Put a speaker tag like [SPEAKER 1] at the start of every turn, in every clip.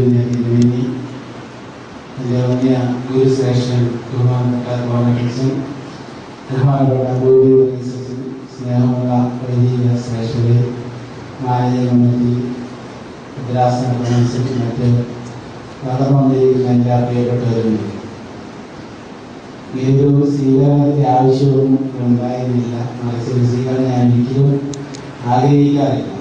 [SPEAKER 1] തിരുമേനി, വലിയ ഗുരുശ്രേഷ്ഠൻ ബഹുമാനപ്പെട്ട സ്നേഹമുള്ള വലിയ ശ്രേഷ്ഠരെ, മാനേജ് കമ്മിറ്റി, ഭദ്രാസന കൗൺസിൽ, മറ്റ് വളർന്നുകൊണ്ടിരിക്കുന്ന എല്ലാ പ്രിയപ്പെട്ടവരുണ്ട്. ഈ ഒരു സ്വീകരണത്തിന്റെ ആവശ്യമൊന്നും ഉണ്ടായിരുന്നില്ല. മറിച്ച് ഒരു സ്വീകരണം ഞാൻ ഒരിക്കലും ആഗ്രഹിക്കാറില്ല.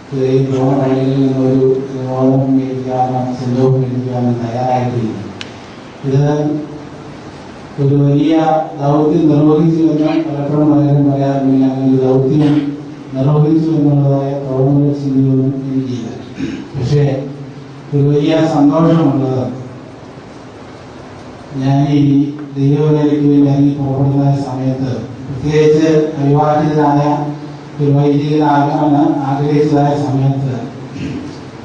[SPEAKER 1] പള്ളികളിൽ നിന്നൊരു ഓണം മേടിക്കാനോ സംഭവം മേടിക്കാനോ തയ്യാറായിട്ടില്ല. ഇത് ഒരു വലിയ ദൗത്യം നിർവഹിച്ചു എന്ന് പലപ്പോഴും പലരും പറയാറില്ല. അങ്ങനെ ഒരു ദൗത്യം നിർവഹിച്ചു എന്നുള്ളതായ തോന്നൽ ചിന്തയൊന്നും എനിക്കില്ല. പക്ഷേ ഒരു വലിയ സന്തോഷമുള്ളത്, ഞാൻ ഈ ദൈവവേലയ്ക്ക് വേണ്ടി ഇറങ്ങി പുറപ്പെടുന്ന സമയത്ത്, പ്രത്യേകിച്ച് അവിവാഹിതനായ ഒരു വൈദികനാകാമെന്ന് ആഗ്രഹിച്ചതായ സമയത്ത്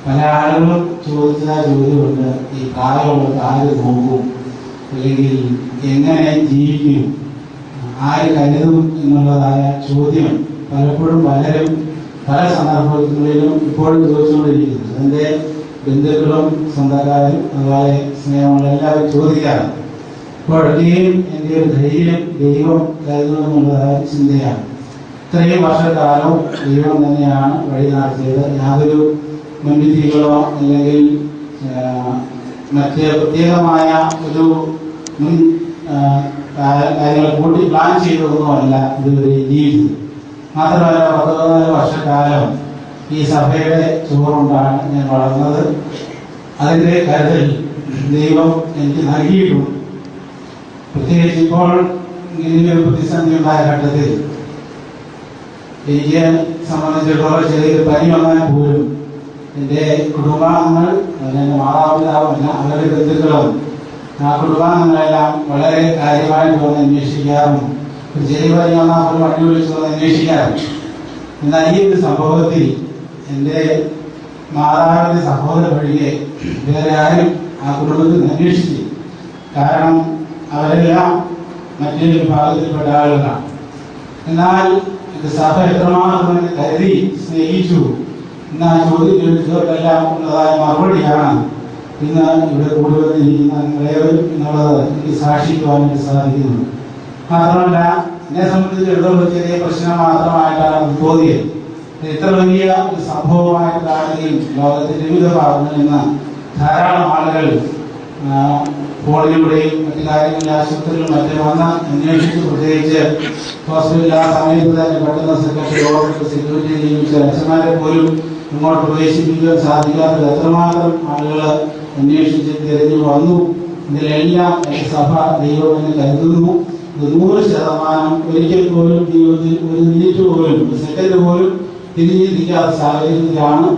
[SPEAKER 1] പല ആളുകളും ചോദിച്ചതായ ചോദ്യമുണ്ട്: ഈ പ്രായമുള്ള ആര് നോക്കും, അല്ലെങ്കിൽ എങ്ങനെ ജീവിക്കും, ആര് കരുതും എന്നുള്ളതായ ചോദ്യം പലപ്പോഴും പലരും പല സന്ദർഭങ്ങളിലും ഇപ്പോഴും ചോദിച്ചുകൊണ്ടിരിക്കുന്നു. അതിൻ്റെ ബന്ധുക്കളും സ്വന്തക്കാരും അതുപോലെ സ്നേഹമുള്ള എല്ലാവരും ചോദിക്കാറുണ്ട്. ഇപ്പോഴൊക്കെയും എൻ്റെ ഒരു ധൈര്യം ദൈവം കരുതുമെന്നുള്ളതായ ചിന്തയാണ്. ഇത്രയും വർഷക്കാലം ദൈവം തന്നെയാണ് വഴി നടത്തിയത്. യാതൊരു മുൻവിധികളോ അല്ലെങ്കിൽ മറ്റ് പ്രത്യേകമായ ഒരു മുൻ കാര്യങ്ങൾ കൂട്ടി പ്ലാൻ ചെയ്തതൊന്നുമല്ല ഇതുവരെ ജീവിച്ചത്. മാത്രമല്ല 14 വർഷക്കാലം ഈ സഭയുടെ ചോറുകൊണ്ടാണ് ഞാൻ വളർന്നത്. അതിൻ്റെ കരുതൽ ദൈവം എനിക്ക് നൽകിയിട്ടുണ്ട്. പ്രത്യേകിച്ച് ഇപ്പോൾ ഇങ്ങനെയൊരു പ്രതിസന്ധി ഉണ്ടായ ഘട്ടത്തിൽ എനിക്ക് സംബന്ധിച്ചിടത്തോളം ചെറിയൊരു പനി വന്നാൽ പോലും എൻ്റെ കുടുംബാംഗങ്ങൾ, എൻ്റെ മാതാപിതാവല്ല, അവരുടെ ബന്ധുക്കളും ആ കുടുംബാംഗങ്ങളെല്ലാം വളരെ കാര്യമായിട്ട് വന്ന് അന്വേഷിക്കാറും ഒരു ചെറിയ പനി വന്നാൽ പോലും വണ്ടി വിളിച്ചു വന്ന് അന്വേഷിക്കാറും. എന്നാൽ ഈ ഒരു സംഭവത്തിൽ എൻ്റെ മാതാവിൻ്റെ സഹോദരൻ ഒഴികെ വേറെ ആരും ആ കുടുംബത്തിൽ അന്വേഷിച്ചു. കാരണം അവരെല്ലാം മറ്റൊരു വിഭാഗത്തിൽപ്പെട്ട ആളുകളാണ്. എന്നാൽ സഭ എത്രമാത്രം കരുതി സ്നേഹിച്ചു എന്ന ചോദ്യം ചോദിച്ചവർക്കെല്ലാം ഉള്ളതായ മറുപടിയാണ് ഇന്ന് ഇവിടെ കൂടി വന്നിരിക്കുന്ന നിങ്ങളേവരും എന്നുള്ളത് എനിക്ക് സാക്ഷിക്കുവാനായിട്ട് സാധിക്കുന്നു. മാത്രമല്ല, എന്നെ സംബന്ധിച്ചിടത്തോളം ചെറിയ പ്രശ്നം മാത്രമായിട്ടാണ് തോന്നിയത്. ഇത്ര വലിയ ഒരു സംഭവമായിട്ടാണെങ്കിൽ ലോകത്തിന്റെ വിവിധ ഭാഗങ്ങളിൽ നിന്ന് ധാരാളം ആളുകൾ ഫോണിലൂടെയും മറ്റു കാര്യങ്ങളിൽ ആശുപത്രികളും മറ്റും വന്ന് അന്വേഷിച്ചു. പ്രത്യേകിച്ച് ഹോസ്പിറ്റലിൽ ആ സമയത്ത് തന്നെ പെട്ടെന്ന് സെക്യൂരിറ്റി നിയമിച്ച അച്ഛന്മാരെ പോലും ഇങ്ങോട്ട് പ്രവേശിപ്പിക്കാൻ സാധിക്കാത്തത് എത്രമാത്രം ആളുകൾ അന്വേഷിച്ച് തിരഞ്ഞു വന്നു. ഇതിലെല്ലാം സഭ ദൈവമെന്ന് കരുതുന്നു. 100% ഒരിക്കൽ പോലും ജീവിതത്തിൽ ഒരു മിനിറ്റ് പോലും ഒരു സെക്കൻഡ് പോലും തിരിഞ്ഞിരിക്കാത്ത സാഹചര്യത്തിലാണ്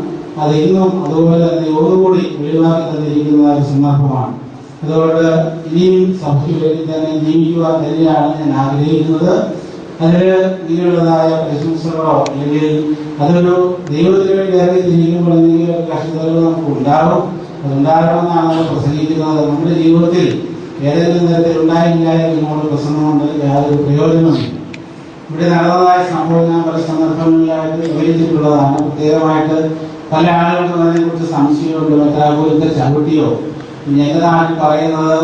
[SPEAKER 1] അത് ഇന്നും അതുപോലെ തന്നെ ഒന്നുകൂടി വെളിവാക്കി തന്നിരിക്കുന്ന ഒരു സന്ദർഭമാണ്. അതുകൊണ്ട് ഇനിയും സഭയ്ക്ക് വേണ്ടി തന്നെ ജീവിക്കുവാൻ തന്നെയാണ് ഞാൻ ആഗ്രഹിക്കുന്നത്. അതിൽ ഇങ്ങനെയുള്ളതായ പ്രശംസകളോ അല്ലെങ്കിൽ അതൊരു ദൈവത്തിന് വേണ്ടി ഇറങ്ങി ജീവിക്കുമ്പോൾ എന്തെങ്കിലും കഷ്ടതകൾ നമുക്ക് ഉണ്ടാകും. അതുണ്ടാകണമെന്നാണ് നമ്മൾ പ്രസംഗിക്കുന്നത്. നമ്മുടെ ജീവിതത്തിൽ ഏതെങ്കിലും തരത്തിൽ ഉണ്ടായില്ല എങ്കിൽ നമ്മുടെ പ്രസംഗം കൊണ്ട് യാതൊരു പ്രയോജനമില്ല. ഇവിടെ നടന്നതായ സംഭവം ഞാൻ പല സന്ദർഭങ്ങളിലായിട്ട് വിവരിച്ചിട്ടുള്ളതാണ്. പ്രത്യേകമായിട്ട് പല ആളുകൾക്കും അതിനെക്കുറിച്ച് സംശയമുണ്ട്. മറ്റാകൂലത്തെ ചവിട്ടിയോ ഞങ്ങളുടെ നാട്ടിൽ പറയുന്നത്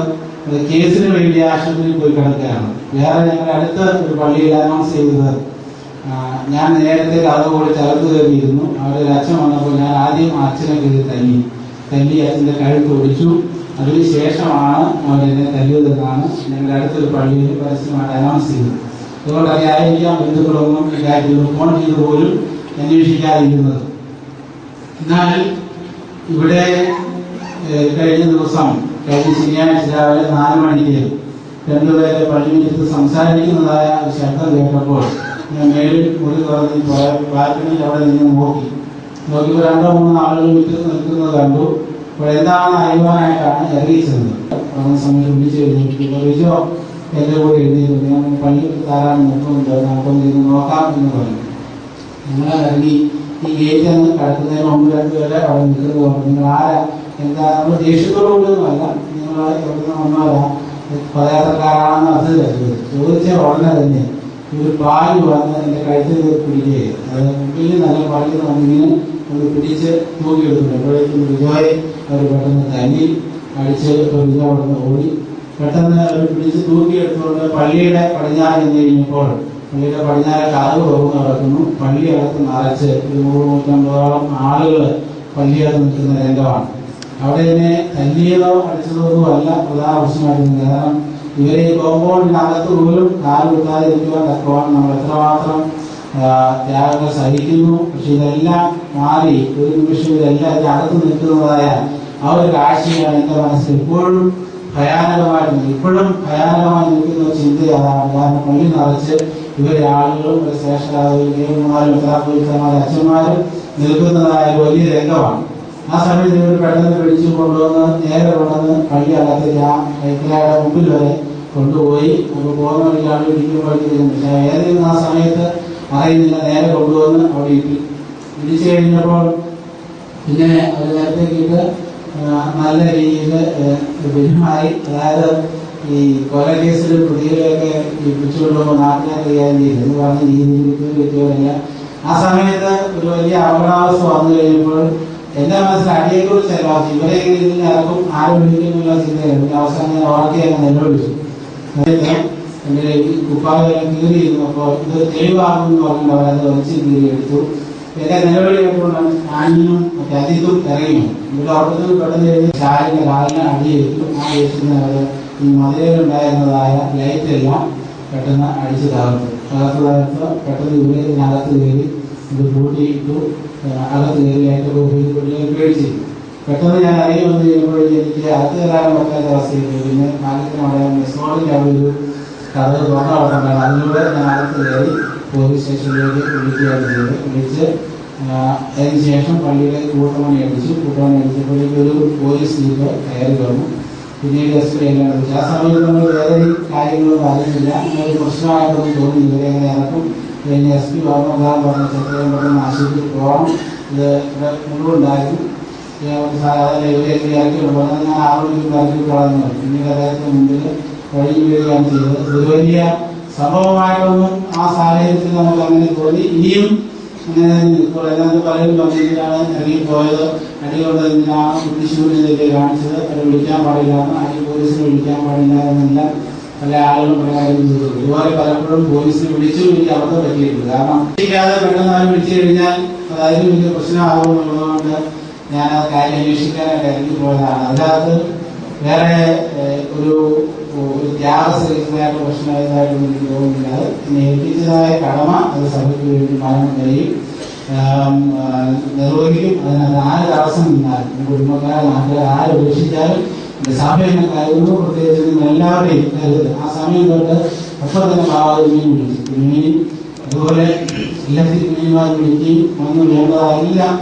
[SPEAKER 1] കേസിന് വേണ്ടി ആശുപത്രിയിൽ പോയി കിടക്കുകയാണ്. വേറെ ഞങ്ങളുടെ അടുത്ത ഒരു പള്ളിയിൽ അനൗൺസ് ചെയ്തത്, ഞാൻ നേരത്തെ അതുകൂടി ചേർത്ത് കയറിയിരുന്നു. അവിടെ ഒരു അച്ഛൻ വന്നപ്പോൾ ഞാൻ ആദ്യം അച്ഛനെ കയറി തല്ലി അച്ഛൻ്റെ കഴുത്ത് ഒടിച്ചു. അതിനുശേഷമാണ് അവരെന്നെ തല്ലിയതെന്നാണ് ഞങ്ങളുടെ അടുത്തൊരു പള്ളിയിൽ പരസ്യമായിട്ട് അനൗൺസ് ചെയ്തത്. അതുകൊണ്ട് അറിയാതിരിക്കാം ബന്ധുക്കളൊന്നും ഈ കാര്യത്തിൽ ഫോൺ ചെയ്ത് പോലും അന്വേഷിക്കാതിരുന്നത്. എന്നാൽ ഇവിടെ കഴിഞ്ഞ ദിവസം ശനിയാഴ്ച രാവിലെ 4 മണിക്ക് 2 പേരെ പള്ളിയിലെടുത്ത് സംസാരിക്കുന്നതായ ഒരു ശബ്ദം കേട്ടപ്പോൾ ഞാൻ മേളിൽ മുറി തുറന്ന് ബാൽക്കണിയിൽ അവിടെ നിന്ന് നോക്കിയപ്പോൾ 2-3 ആളുകൾ നിൽക്കുന്നത് കണ്ടു. അപ്പോൾ എന്താണെന്ന് അറിയുവാനായിട്ടാണ് ഇറങ്ങിച്ചത്. സമയത്ത് വിളിച്ചു കഴിഞ്ഞിട്ടോ എൻ്റെ കൂടെ എഴുതിയിരുന്നു, ഞാൻ പള്ളിയിൽ താരാണ് നിൽക്കുന്നുണ്ട്, നമുക്കൊന്ന് ഇത് നോക്കാം എന്ന് പറഞ്ഞു. ഞങ്ങൾ ഇറങ്ങി ഈ ഗേറ്റ് അങ്ങ് കടക്കുന്നതിന് മുമ്പ് 2 പേരെ അവിടെ നിൽക്കുന്നത് പറഞ്ഞു. നിങ്ങൾ ആരാ, എന്താ, നമ്മൾ ദേഷ്യത്തോടു കൂടിയൊന്നുമല്ല, നിങ്ങൾ എവിടുന്ന് വന്നവരാ, പദയാത്രക്കാരാണെന്ന് അത് ചോദിച്ച ഉടനെ തന്നെ ഒരു പാല് വന്ന് എൻ്റെ കഴുത്തിൽ പിടിക്കുകയും അത് മുമ്പിൽ നല്ല പള്ളിയിൽ വന്നിങ്ങനെ അത് പിടിച്ച് തൂക്കിയെടുത്തിട്ടുണ്ട്. അപ്പോഴേക്കും വിജോയെ അവർ പെട്ടെന്ന് തല്ലി അടിച്ച് വിജയ അവിടെ നിന്ന് ഓടി. പെട്ടെന്ന് അവർ പിടിച്ച് തൂക്കിയെടുത്തുകൊണ്ട് പള്ളിയുടെ പടിഞ്ഞാറ് ചെന്ന് കഴിഞ്ഞപ്പോൾ പള്ളിയുടെ പടിഞ്ഞാറ് കതവ് തുറന്ന് കിടക്കുന്നു. പള്ളി അകത്ത് നിറച്ച് 100-150 ആളുകൾ പള്ളിയകത്ത് നിൽക്കുന്ന രംഗമാണ്. അവിടെ ഇതിനെ തല്ലിയതോ അടിച്ചതോ അല്ല പ്രധാന പ്രശ്നമായിരുന്നു. കാരണം ഇവരെ ഈ കോമ്പൗണ്ടിനകത്ത് പോലും കാല് കുത്താതിരിക്കുവാൻ തക്കവാണ് നമ്മൾ എത്രമാത്രം ത്യാഗങ്ങൾ സഹിക്കുന്നു. പക്ഷെ ഇതെല്ലാം മാറി ഒരു നിമിഷം ഇതെല്ലാം അകത്ത് നിൽക്കുന്നതായ ആ ഒരു കാഴ്ചയാണ് എന്റെ മനസ്സിൽ ഇപ്പോഴും ഭയാനകമായിട്ട് ഇപ്പോഴും ഭയാനകമായി നിൽക്കുന്ന ചിന്ത അതാണ്. കാരണം പള്ളി നിറച്ച് ഇവരെ ആളുകളും ശ്രേഷ്ഠന്മാരും ഉത്തരാപുരുഷന്മാരും അച്ഛന്മാരും നിൽക്കുന്നതായ ഒരു വലിയ രംഗമാണ്. ആ സമയത്ത് ഇവർ പെട്ടെന്ന് പിടിച്ചു കൊണ്ടുവന്ന് നേരെ കൊണ്ടുവന്ന് പള്ളി അകത്തേക്ക് ആ വൈദ്യരുടെ മുമ്പിൽ വരെ കൊണ്ടുപോയി. അപ്പോൾ പോകുന്ന വഴി ആളുകൾ ഇരിക്കുമ്പോഴത്തേക്കും പക്ഷേ ഏതെങ്കിലും ആ സമയത്ത് അറിയുന്നില്ല, നേരെ കൊണ്ടുവന്ന് അവിടെ ഇടിച്ചു കഴിഞ്ഞപ്പോൾ പിന്നെ അവർ നേരത്തേക്കിട്ട് നല്ല രീതിയിൽ പെരുമാറി. അതായത് ഈ കൊലക്കേസിൽ പ്രതികളെയൊക്കെ ഈ പിടിച്ചുകൊണ്ടുപോകുമ്പോൾ നാട്ടുകാർ കൈകാര്യം ചെയ്തു എന്ന് പറഞ്ഞ രീതിയിൽ വ്യക്തികളല്ല. ആ സമയത്ത് ഒരു വലിയ അപകടാവസ്ഥ വന്നു കഴിഞ്ഞപ്പോൾ എന്റെ മനസ്സിൽ അടിയെക്കുറിച്ചല്ല, ഇവരെ ഇതിൽ ഇറക്കും ആരും വിളിക്കുന്നുള്ള ചിന്തയായിരുന്നു. അവസാനം ഞാൻ ഓർക്കുകയാണ് നിലവിളിച്ചു. എന്റെ കുപ്പായെല്ലാം കീറിയിരുന്നു. അപ്പോൾ ഇത് തെളിവാകുമെന്ന് പറഞ്ഞിട്ട് അവരത് വലിച്ച് കീറിയെടുത്തു. എന്റെ നിലവിളി കേട്ടുകൊണ്ടാണ് ആഞ്ഞും മറ്റേ അതിഥും ഇറങ്ങി. ഇവിടെ അവിടുന്ന് പെട്ടെന്ന് കഴിഞ്ഞ് ചാലിന്റെ കാലിന് അടിയേറ്റു. ആ ഏറ്റുന്നത് ഈ മതിലുണ്ടായിരുന്നതായ ലൈറ്റ് എല്ലാം പെട്ടെന്ന് അടിച്ചു തകർത്തു. പെട്ടെന്ന് ഇവരകത്ത് കയറി ഇത് കൂട്ടിയിട്ടു. അകത്ത് കയറിയായിട്ട് പിള്ളേർ പേടിച്ചു. പെട്ടെന്ന് ഞാൻ അറിയി വന്നു കഴിയുമ്പോഴേക്കും എനിക്ക് അകത്ത് കയറാൻ പറ്റാത്ത അവസ്ഥയിൽ പിന്നെ പാലത്തിനവിടെ മെസ്സോഡിന്റെ അവിടെ ഒരു കഥ തുറന്നുണ്ടായിരുന്നു. അതിലൂടെ ഞാൻ അകത്ത് കയറി പോലീസ് സ്റ്റേഷനിലേക്ക് വിളിക്കുകയാണ് ചെയ്തത്. വിളിച്ച് അതിനുശേഷം പള്ളിയിലെ കൂട്ടമണി അടിച്ചപ്പോഴേക്കും ഒരു പോലീസ് ജീപ്പ് കയറി വന്നു. പിന്നീട് SP എല്ലാം വിളിച്ചു. ആ സമയത്ത് നമ്മൾ വേറെ കാര്യങ്ങളൊന്നും അറിയുന്നില്ല. ഒരു പ്രശ്നമായിട്ടൊന്നും തോന്നി. ഇവരെ എങ്ങനെ ഇറക്കും. പിന്നെ SP പറഞ്ഞ ചെത്രയും പെട്ടെന്ന് ആശുപത്രിയിൽ പോകണം. ഇത് ഇവിടെ മുഴുവുണ്ടായിരുന്നു. സാധാരണ ഇവരെ ഇറക്കിയിട്ട് പോകുന്നത് ഞാൻ 6 മണിക്ക് ഇറക്കി കളഞ്ഞു. പിന്നീട് അദ്ദേഹത്തിന് മുമ്പിൽ വഴി വീഴുകയാണ് ചെയ്തത്. ഒരു വലിയ സംഭവമായിട്ടൊന്നും ആ സാഹചര്യത്തിൽ നമുക്ക് അങ്ങനെ തോന്നി. ഇനിയും അങ്ങനെ അതിനകത്ത് പലരും പറഞ്ഞിട്ടാണ് ഇറങ്ങിപ്പോയത്. അടികൊണ്ട് എന്തിനാണ് ബുദ്ധിശൂന്യതയിലേക്ക് കാണിച്ചത്, അത് വിളിക്കാൻ പാടില്ലാന്ന്, അടി പോലീസിനെ വിളിക്കാൻ പാടില്ല എന്നെല്ലാം പല ആളുകളും പല കാര്യം ചെയ്തു. ഇതുപോലെ പലപ്പോഴും പോലീസിനെ വിളിച്ചു എനിക്ക് അബദ്ധം പറ്റിയിട്ടുണ്ട്. കാരണം വിളിക്കാതെ പെട്ടെന്ന് ആരും വിളിച്ചു കഴിഞ്ഞാൽ അത് അതിന് വലിയ പ്രശ്നമാകുമെന്നുള്ളതുകൊണ്ട് ഞാൻ ആ കാര്യം അന്വേഷിക്കാനായിട്ട് ഇറങ്ങിപ്പോയതാണ്. അതിനകത്ത് വേറെ ഒരു ത്യാഗസഹിതമായിട്ട് പ്രശ്നമായതായിട്ടൊന്നും എനിക്ക് തോന്നുന്നില്ല. അത് എന്നെ ഏൽപ്പിച്ചതായ കടമ അത് സഭയ്ക്ക് വേണ്ടി മരണം വരെയും നിർവഹിക്കും. അതിനകത്ത് ആര് തടസ്സം നിന്നാലും കുടുംബക്കാരെ നാട്ടുകാർ ആര് ഉപേക്ഷിച്ചാലും സഭ എന്നെ കരുതുന്നു. പ്രത്യേകിച്ച് നിങ്ങൾ എല്ലാവരെയും കരുതുക. ആ സമയം തൊട്ട് അപ്പോൾ തന്നെ ഭാവതിനെയും വിളിച്ചു. പിന്നെയും അതുപോലെ എല്ലാത്തിനും മീനുമായി വിളിക്കുകയും വന്ന് വേണ്ടതെല്ലാം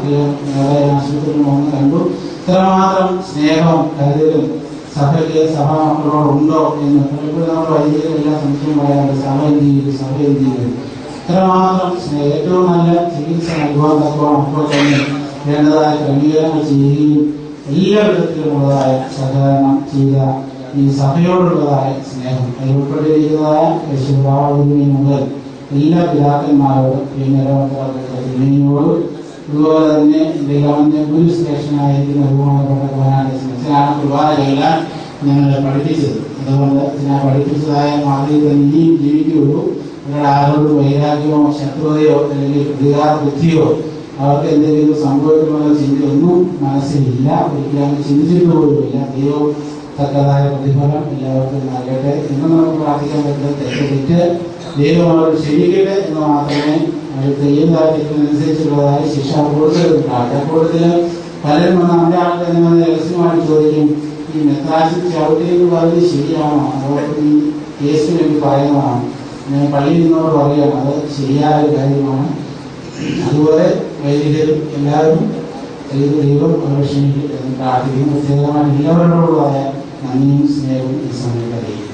[SPEAKER 1] ആശുപത്രിയിൽ വന്ന് കണ്ടു. ഇത്രമാത്രം സ്നേഹവും കരുതലും സഭയ്ക്ക് സഭ മക്കളോടുണ്ടോ എന്ന് പലപ്പോഴും നമ്മുടെ വൈദ്യുതികളെല്ലാം സംശയം പറയാറുണ്ട്. സഭ എന്ത് ചെയ്തു ഇത്രമാത്രം സ്നേഹം. ഏറ്റവും നല്ല ചികിത്സ നൽകുവാൻ തക്കോളം അപ്പോൾ തന്നെ വേണ്ടതായ ക്രമീകരണങ്ങൾ ചെയ്യുകയും എല്ലാ വിധത്തിലുമുള്ളതായ സഹകരണം ചെയ്ത ഈ സഭയോടുള്ളതായ സ്നേഹം അതിൽ ഉൾപ്പെട്ടിരിക്കുന്നതായ യേശുഭാവതിന് മുതൽ എല്ലാ പിതാക്കന്മാരോടും പിന്നീനോടും അതുപോലെ തന്നെ ഗവൺമെന്റ് ഗുരു സ്റ്റേഷനായിരിക്കുന്ന ബഹുമാനപ്പെട്ട കുർബാന കുർബാനകളെല്ലാം ഞങ്ങളെ പഠിപ്പിച്ചത്. അതുകൊണ്ട് ഞാൻ പഠിപ്പിച്ചതായ മാതിരി തന്നെ ഇനിയും ജീവിക്കുകയുള്ളൂ. അവരുടെ ആരോടും വൈരാഗ്യമോ ശത്രുതയോ അല്ലെങ്കിൽ പ്രതികാര ബുദ്ധിയോ അവർക്ക് എന്തെങ്കിലും സംഭവിക്കുമെന്ന ചിന്തയൊന്നും മനസ്സിലില്ല. ഒരിക്കലും ചിന്തിച്ചിട്ട് പോലുമില്ല. ദൈവം തക്കതായ പ്രതിഫലം എല്ലാവർക്കും നൽകട്ടെ എന്ന് നമുക്ക് പ്രാർത്ഥിക്കാൻ പറ്റുന്ന തെറ്റ് ദൈവം അവരോട് ക്ഷമിക്കട്ടെ എന്ന് മാത്രമേ അവർ ചെയ്യുന്നതായിട്ടുള്ളതായ ശിക്ഷ കൂടുതൽ പലരും വന്ന് നമ്മുടെ ആൾക്ക് തന്നെ രഹസ്യമായിട്ട് ചോദിക്കും, ഈ മെത്രാശി ചവിട്ടിയെന്ന് പറഞ്ഞത് ശരിയാണോ, അതോടൊപ്പം ഈ കേസിന് വേണ്ടി പറയുന്നതാണ്. ഞാൻ പള്ളിയിൽ നിന്നോട് പറയുകയാണ്, അത് ശരിയായ കാര്യമാണ്. അതുപോലെ വൈദികരും എല്ലാവരും ദൈവം അവരെ ക്ഷമിക്കട്ടെ എന്ന് പ്രാർത്ഥിക്കും. പ്രത്യേകമായി എല്ലാവരോടുള്ളതായ നന്ദിയും സ്നേഹവും ഈ സമയത്ത് അറിയിക്കും.